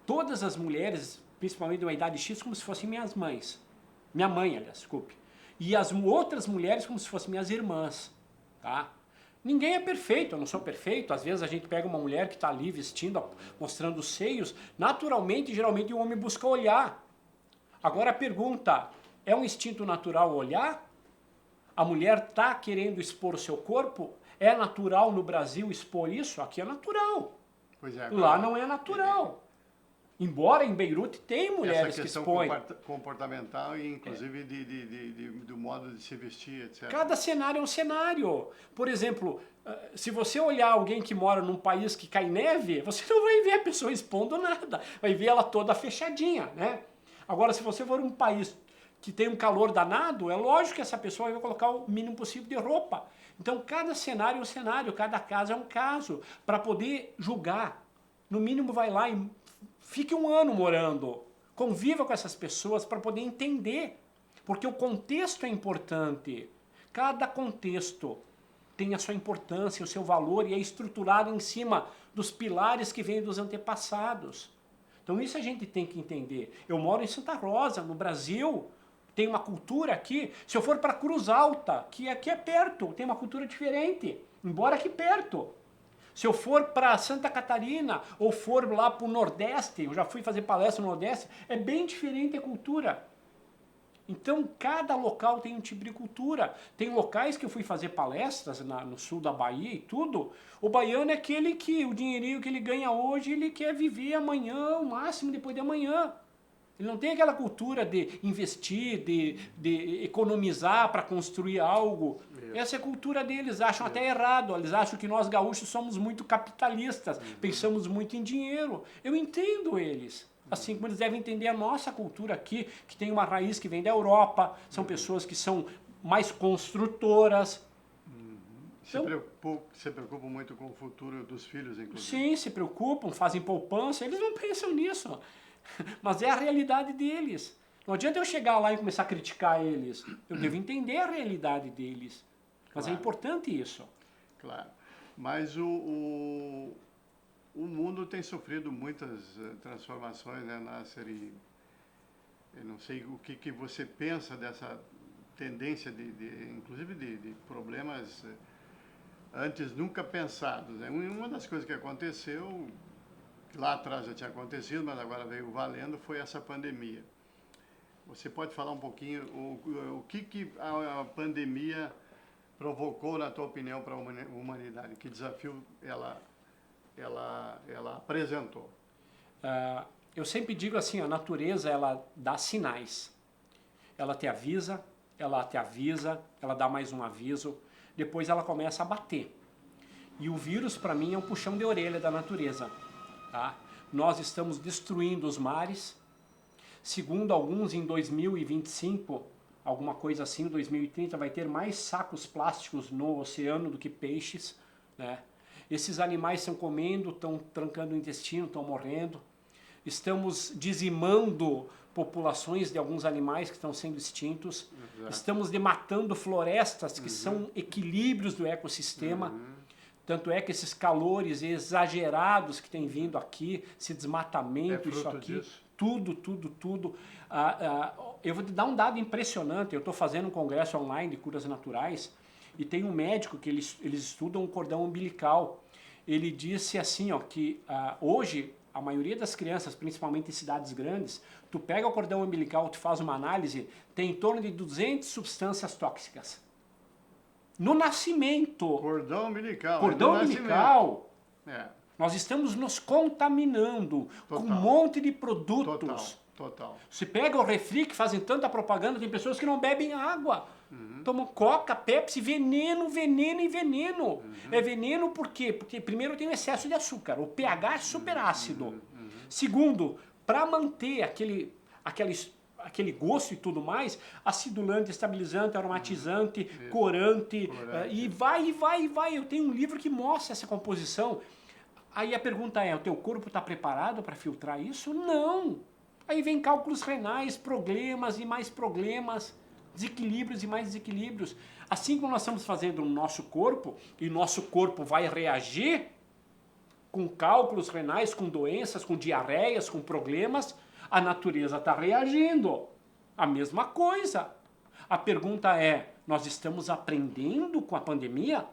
todas as mulheres, principalmente de uma idade X, como se fossem minhas mães. Minha mãe, aliás, desculpe. E as outras mulheres como se fossem minhas irmãs, tá? Ninguém é perfeito, eu não sou perfeito. Às vezes a gente pega uma mulher que está ali vestindo, mostrando os seios. Naturalmente, geralmente o homem busca olhar. Agora a pergunta, é um instinto natural olhar? A mulher está querendo expor o seu corpo? É natural no Brasil expor isso? Aqui é natural. Pois é, lá não é natural. Embora em Beirute tem mulheres que expõem. Essa questão comportamental e inclusive do modo de se vestir, etc. Cada cenário é um cenário. Por exemplo, se você olhar alguém que mora num país que cai neve, você não vai ver a pessoa expondo nada. Vai ver ela toda fechadinha, né? Agora, se você for um país que tem um calor danado, é lógico que essa pessoa vai colocar o mínimo possível de roupa. Então, cada cenário é um cenário, cada caso é um caso. Para poder julgar, no mínimo vai lá e fique um ano morando, conviva com essas pessoas para poder entender, porque o contexto é importante. Cada contexto tem a sua importância, o seu valor e é estruturado em cima dos pilares que vêm dos antepassados. Então isso a gente tem que entender. Eu moro em Santa Rosa, no Brasil, tem uma cultura aqui. Se eu for para Cruz Alta, que aqui é perto, tem uma cultura diferente, embora aqui perto. Se eu for para Santa Catarina ou for lá para o Nordeste, eu já fui fazer palestra no Nordeste, é bem diferente a cultura. Então, cada local tem um tipo de cultura. Tem locais que eu fui fazer palestras no sul da Bahia e tudo. O baiano é aquele que o dinheirinho que ele ganha hoje, ele quer viver amanhã, o máximo depois de amanhã. Ele não tem aquela cultura de investir, de economizar para construir algo. Essa é a cultura deles, acham até errado. Eles acham que nós gaúchos somos muito capitalistas, pensamos muito em dinheiro. Eu entendo eles. Assim como eles devem entender a nossa cultura aqui, que tem uma raiz que vem da Europa, são pessoas que são mais construtoras. Então, se preocupam muito com o futuro dos filhos, inclusive. Sim, se preocupam, fazem poupança, eles não pensam nisso. Mas é a realidade deles. Não adianta eu chegar lá e começar a criticar eles. Eu devo entender a realidade deles. Mas claro. É importante isso. Claro. Mas o mundo tem sofrido muitas transformações, né, Nasser? Eu não sei o que você pensa dessa tendência, inclusive de problemas antes nunca pensados, né? Uma das coisas que aconteceu, que lá atrás já tinha acontecido, mas agora veio valendo, foi essa pandemia. Você pode falar um pouquinho o que a pandemia provocou, na tua opinião, para a humanidade? Que desafio ela apresentou? Eu sempre digo assim, a natureza ela dá sinais. Ela te avisa, ela dá mais um aviso, depois ela começa a bater. E o vírus, para mim, é um puxão de orelha da natureza. Tá? Nós estamos destruindo os mares. Segundo alguns, em 2025, alguma coisa assim, 2030, vai ter mais sacos plásticos no oceano do que peixes, né? Esses animais estão comendo, estão trancando o intestino, estão morrendo. Estamos dizimando populações de alguns animais que estão sendo extintos. Exato. Estamos dematando florestas que são equilíbrios do ecossistema. Tanto é que esses calores exagerados que têm vindo aqui, esse desmatamento, isso aqui, disso. Tudo. eu vou te dar um dado impressionante. Eu estou fazendo um congresso online de curas naturais e tem um médico que eles estudam o cordão umbilical. Ele disse assim, ó, que hoje a maioria das crianças, principalmente em cidades grandes, tu pega o cordão umbilical, tu faz uma análise, tem em torno de 200 substâncias tóxicas. No nascimento. Cordão umbilical. Cordão umbilical. É. Nós estamos nos contaminando com um monte de produtos. Total. Se pega o refri, que fazem tanta propaganda, tem pessoas que não bebem água. Tomam Coca, Pepsi, veneno, veneno e veneno. É veneno por quê? Porque primeiro tem o excesso de açúcar, o pH é super ácido. Segundo, para manter aquele gosto e tudo mais, acidulante, estabilizante, aromatizante, corante, e vai. Eu tenho um livro que mostra essa composição. Aí a pergunta é, o teu corpo está preparado para filtrar isso? Não! Aí vem cálculos renais, problemas e mais problemas, desequilíbrios e mais desequilíbrios. Assim como nós estamos fazendo no nosso corpo, e nosso corpo vai reagir com cálculos renais, com doenças, com diarreias, com problemas, a natureza está reagindo. A mesma coisa. A pergunta é, nós estamos aprendendo com a pandemia?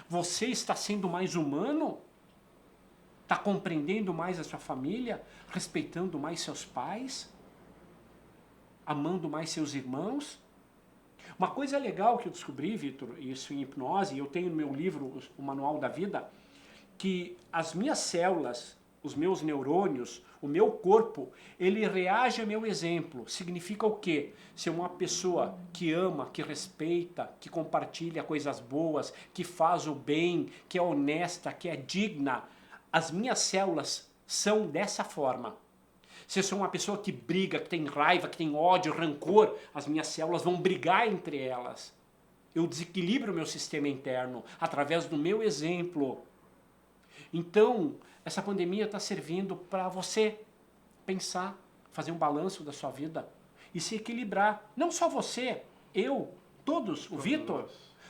Você está sendo mais humano? Está compreendendo mais a sua família? Respeitando mais seus pais? Amando mais seus irmãos? Uma coisa legal que eu descobri, Vitor, isso em hipnose, eu tenho no meu livro, o Manual da Vida, que as minhas células, os meus neurônios, o meu corpo, ele reage ao meu exemplo. Significa o quê? Ser uma pessoa que ama, que respeita, que compartilha coisas boas, que faz o bem, que é honesta, que é digna. As minhas células são dessa forma. Se eu sou uma pessoa que briga, que tem raiva, que tem ódio, rancor, as minhas células vão brigar entre elas. Eu desequilibro o meu sistema interno através do meu exemplo. Então, essa pandemia está servindo para você pensar, fazer um balanço da sua vida e se equilibrar. Não só você, eu, todos, o Vitor.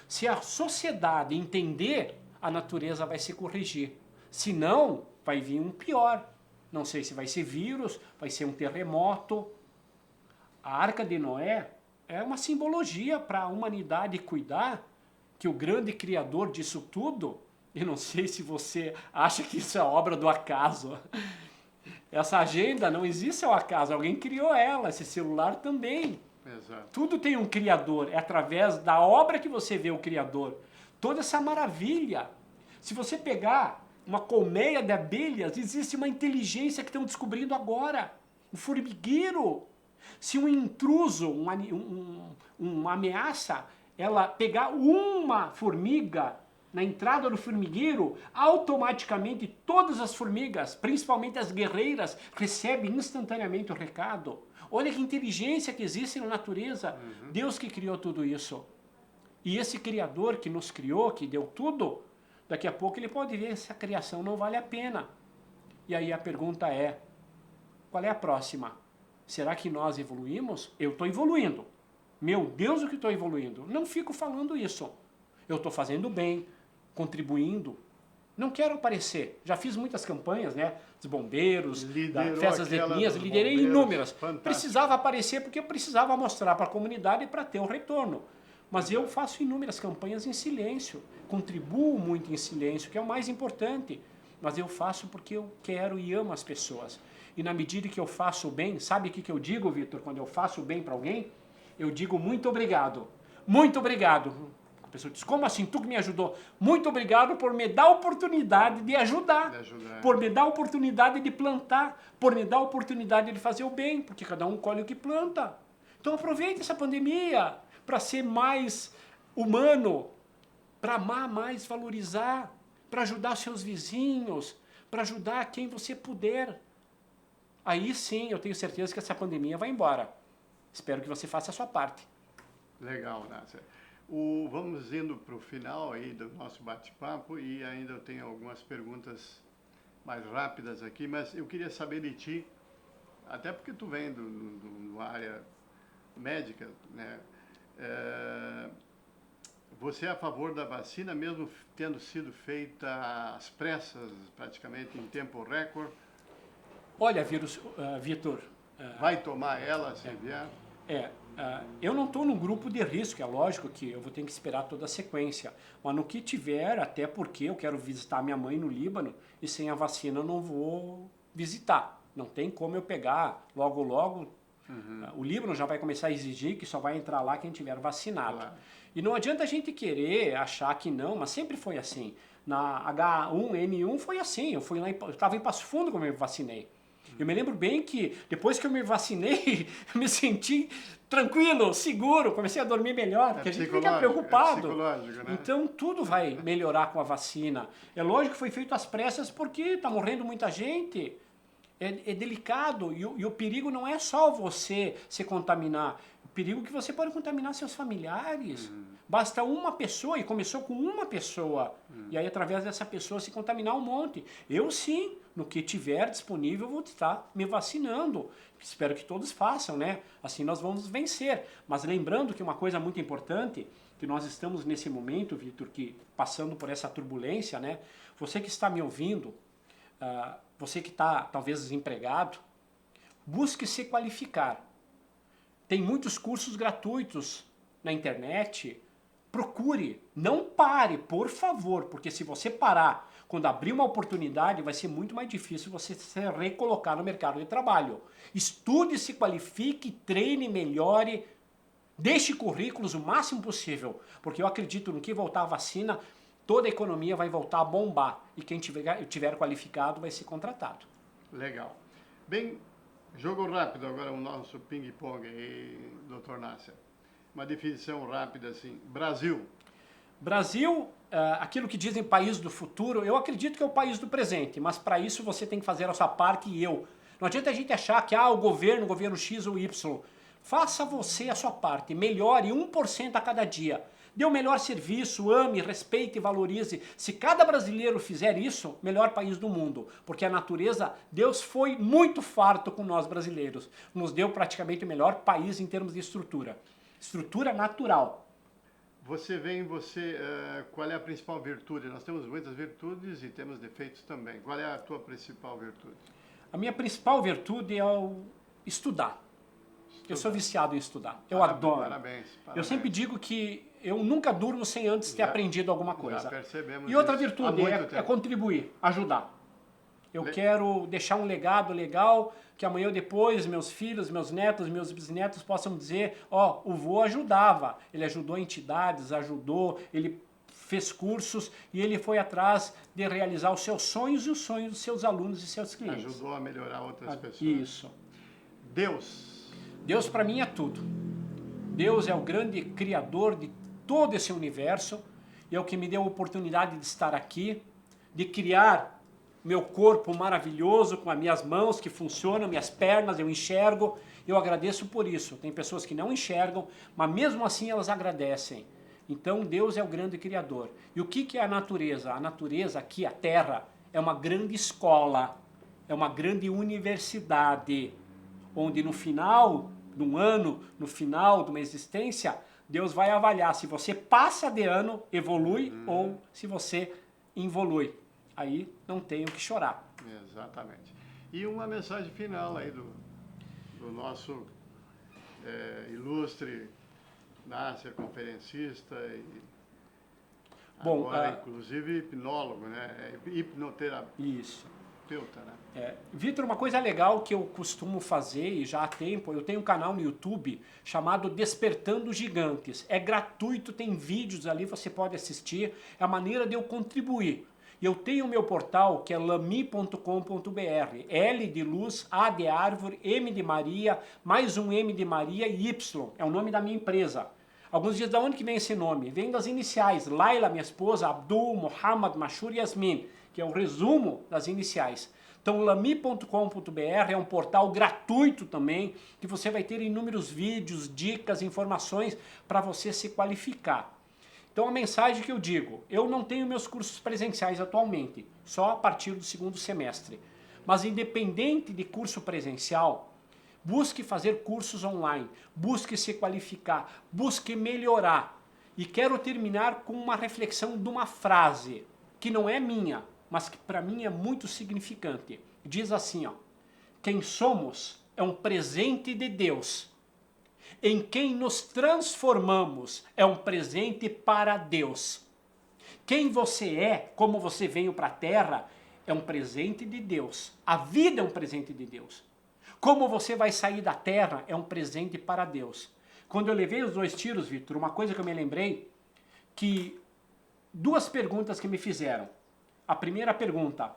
Se a sociedade entender, a natureza vai se corrigir. Se não, vai vir um pior. Não sei se vai ser vírus, vai ser um terremoto. A Arca de Noé é uma simbologia para a humanidade cuidar que o grande criador disso tudo, eu não sei se você acha que isso é obra do acaso. Essa agenda não existe ao acaso, alguém criou ela, esse celular também. Exato. Tudo tem um criador, é através da obra que você vê o criador. Toda essa maravilha. Se você pegar uma colmeia de abelhas, existe uma inteligência que estão descobrindo agora. Um formigueiro. Se um intruso, uma ameaça, ela pegar uma formiga na entrada do formigueiro, automaticamente todas as formigas, principalmente as guerreiras, recebem instantaneamente o recado. Olha que inteligência que existe na natureza. Deus que criou tudo isso. E esse Criador que nos criou, que deu tudo, daqui a pouco ele pode ver se a criação não vale a pena. E aí a pergunta é, qual é a próxima? Será que nós evoluímos? Eu estou evoluindo. Meu Deus, o que estou evoluindo? Não fico falando isso. Eu estou fazendo bem, contribuindo. Não quero aparecer. Já fiz muitas campanhas, né? Dos bombeiros, das festas de etnias, liderei inúmeras. Fantástico. Precisava aparecer porque eu precisava mostrar para a comunidade para ter um retorno. Mas eu faço inúmeras campanhas em silêncio. Contribuo muito em silêncio, que é o mais importante. Mas eu faço porque eu quero e amo as pessoas. E na medida que eu faço o bem, sabe o que eu digo, Vitor, quando eu faço o bem para alguém? Eu digo muito obrigado. Muito obrigado. A pessoa diz, como assim? Tu que me ajudou? Muito obrigado por me dar a oportunidade de ajudar. Por me dar a oportunidade de plantar. Por me dar a oportunidade de fazer o bem. Porque cada um colhe o que planta. Então aproveite essa pandemia para ser mais humano. Para amar mais, valorizar. Para ajudar seus vizinhos. Para ajudar quem você puder. Aí sim, eu tenho certeza que essa pandemia vai embora. Espero que você faça a sua parte. Legal, Nasser. Vamos indo para o final aí do nosso bate-papo e ainda eu tenho algumas perguntas mais rápidas aqui, mas eu queria saber de ti, até porque tu vem do área médica, né? Você é a favor da vacina, mesmo tendo sido feita às pressas, praticamente em tempo recorde? Olha, Vitor... Vai tomar ela, se vier? Eu não estou no grupo de risco, é lógico que eu vou ter que esperar toda a sequência, mas no que tiver, até porque eu quero visitar minha mãe no Líbano e sem a vacina eu não vou visitar. Não tem como eu pegar logo. O Líbano já vai começar a exigir que só vai entrar lá quem tiver vacinado. Claro. E não adianta a gente querer achar que não, mas sempre foi assim. Na H1N1 foi assim, eu estava em Passo Fundo quando eu me vacinei. Eu me lembro bem que depois que eu me vacinei, eu me senti tranquilo, seguro, comecei a dormir melhor, porque a gente fica preocupado. Psicológico, né? Então tudo vai melhorar com a vacina. É lógico que foi feito às pressas porque está morrendo muita gente. É delicado e o perigo não é só você se contaminar. O perigo é que você pode contaminar seus familiares. Basta uma pessoa, e começou com uma pessoa, e aí através dessa pessoa se contaminar um monte. Eu sim, no que tiver disponível, vou estar me vacinando. Espero que todos façam, né? Assim nós vamos vencer. Mas lembrando que uma coisa muito importante, que nós estamos nesse momento, Vitor, que passando por essa turbulência, né? Você que está me ouvindo, você que está talvez desempregado, busque se qualificar. Tem muitos cursos gratuitos na internet. Procure, não pare, por favor, porque se você parar, quando abrir uma oportunidade, vai ser muito mais difícil você se recolocar no mercado de trabalho. Estude, se qualifique, treine, melhore, deixe currículos o máximo possível, porque eu acredito no que voltar a vacina, toda a economia vai voltar a bombar e quem tiver qualificado vai ser contratado. Legal. Bem, jogo rápido agora o nosso ping-pong aí, doutor Nasser. Uma definição rápida assim. Brasil. Brasil, aquilo que dizem país do futuro, eu acredito que é o país do presente, mas para isso você tem que fazer a sua parte e eu. Não adianta a gente achar que o governo X ou Y. Faça você a sua parte, melhore 1% a cada dia. Dê o melhor serviço, ame, respeite e valorize. Se cada brasileiro fizer isso, melhor país do mundo. Porque a natureza, Deus foi muito farto com nós brasileiros. Nos deu praticamente o melhor país em termos de estrutura. Estrutura natural. Qual é a principal virtude? Nós temos muitas virtudes e temos defeitos também. Qual é a tua principal virtude? A minha principal virtude é o estudar. Eu sou viciado em estudar. Eu adoro. Parabéns. Eu sempre digo que eu nunca durmo sem antes ter aprendido alguma coisa. Já percebemos E outra isso virtude há muito é tempo. contribuir, ajudar. Eu quero deixar um legado legal, que amanhã ou depois meus filhos, meus netos, meus bisnetos possam dizer, o vô ajudava. Ele ajudou entidades, ele fez cursos e ele foi atrás de realizar os seus sonhos e os sonhos dos seus alunos e seus clientes. Ajudou a melhorar outras pessoas. Isso. Deus para mim é tudo. Deus é o grande criador de todo esse universo e é o que me deu a oportunidade de estar aqui, de criar meu corpo maravilhoso com as minhas mãos que funcionam, minhas pernas, eu enxergo. Eu agradeço por isso. Tem pessoas que não enxergam, mas mesmo assim elas agradecem. Então Deus é o grande criador. E o que é a natureza? A natureza aqui, a Terra, é uma grande escola, é uma grande universidade, onde no final de um ano, no final de uma existência, Deus vai avaliar se você passa de ano, evolui, ou se você involui. Aí não tem o que chorar. Exatamente. E uma mensagem final aí do nosso ilustre Nasser, conferencista e agora, inclusive, hipnólogo, né? Hipnoterapeuta. Isso. Né? Vitor, uma coisa legal que eu costumo fazer, e já há tempo, eu tenho um canal no YouTube chamado Despertando Gigantes. É gratuito, tem vídeos ali, você pode assistir. É a maneira de eu contribuir. E eu tenho o meu portal, que é lami.com.br. L de luz, A de árvore, M de Maria, mais um M de Maria e Y. É o nome da minha empresa. Alguns dizem, de onde que vem esse nome? Vem das iniciais. Laila, minha esposa, Abdul, Muhammad, Mashur e Yasmin, que é o resumo das iniciais. Então, lami.com.br é um portal gratuito também, que você vai ter inúmeros vídeos, dicas, informações para você se qualificar. Então, a mensagem que eu digo, eu não tenho meus cursos presenciais atualmente, só a partir do segundo semestre. Mas independente de curso presencial, busque fazer cursos online, busque se qualificar, busque melhorar. E quero terminar com uma reflexão de uma frase, que não é minha, mas que para mim é muito significante. Diz assim, quem somos é um presente de Deus. em quem nos transformamos é um presente para Deus. Quem você é, como você veio para a Terra, é um presente de Deus. A vida é um presente de Deus. Como você vai sair da Terra é um presente para Deus. Quando eu levei os 2 tiros, Vitor, uma coisa que eu me lembrei, que 2 perguntas que me fizeram. A primeira pergunta,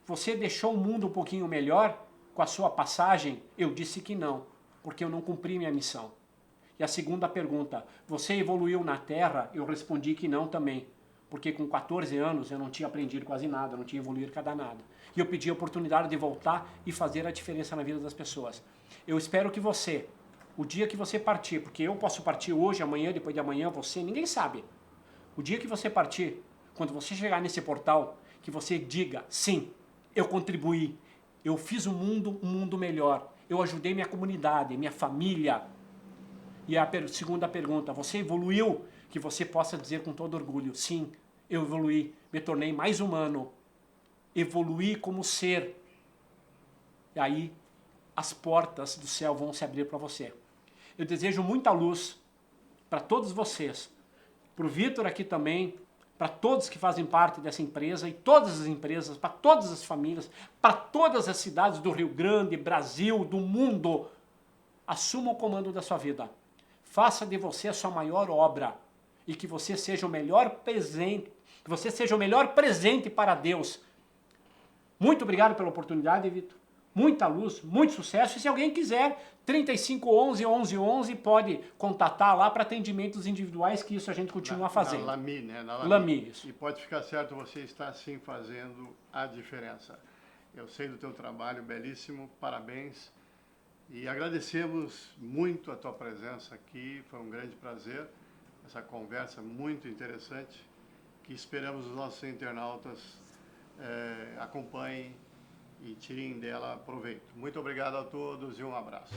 você deixou o mundo um pouquinho melhor com a sua passagem? Eu disse que não, porque eu não cumpri minha missão. E a segunda pergunta, você evoluiu na Terra? Eu respondi que não também, porque com 14 anos eu não tinha aprendido quase nada, não tinha evoluído cada nada. E eu pedi a oportunidade de voltar e fazer a diferença na vida das pessoas. Eu espero que você, o dia que você partir, porque eu posso partir hoje, amanhã, depois de amanhã, você, ninguém sabe. O dia que você partir, quando você chegar nesse portal, que você diga, sim, eu contribuí, eu fiz um mundo melhor, eu ajudei minha comunidade, minha família. E a segunda pergunta, você evoluiu? Que você possa dizer com todo orgulho, sim, eu evoluí, me tornei mais humano, evoluí como ser. E aí as portas do céu vão se abrir para você. Eu desejo muita luz para todos vocês, para o Vitor aqui também, para todos que fazem parte dessa empresa e todas as empresas, para todas as famílias, para todas as cidades do Rio Grande, Brasil, do mundo. Assuma o comando da sua vida. Faça de você a sua maior obra e que você seja o melhor presente, que você seja o melhor presente para Deus. Muito obrigado pela oportunidade, Vitor. Muita luz, muito sucesso. E se alguém quiser, 3511 1111 pode contatar lá para atendimentos individuais, que isso a gente continua fazendo. Na Lami, né? Na Lami. Lami, isso. E pode ficar certo, você está sim fazendo a diferença. Eu sei do teu trabalho, belíssimo, parabéns. E agradecemos muito a tua presença aqui, foi um grande prazer. Essa conversa muito interessante, que esperamos os nossos internautas acompanhem e tirem dela proveito. Muito obrigado a todos e um abraço.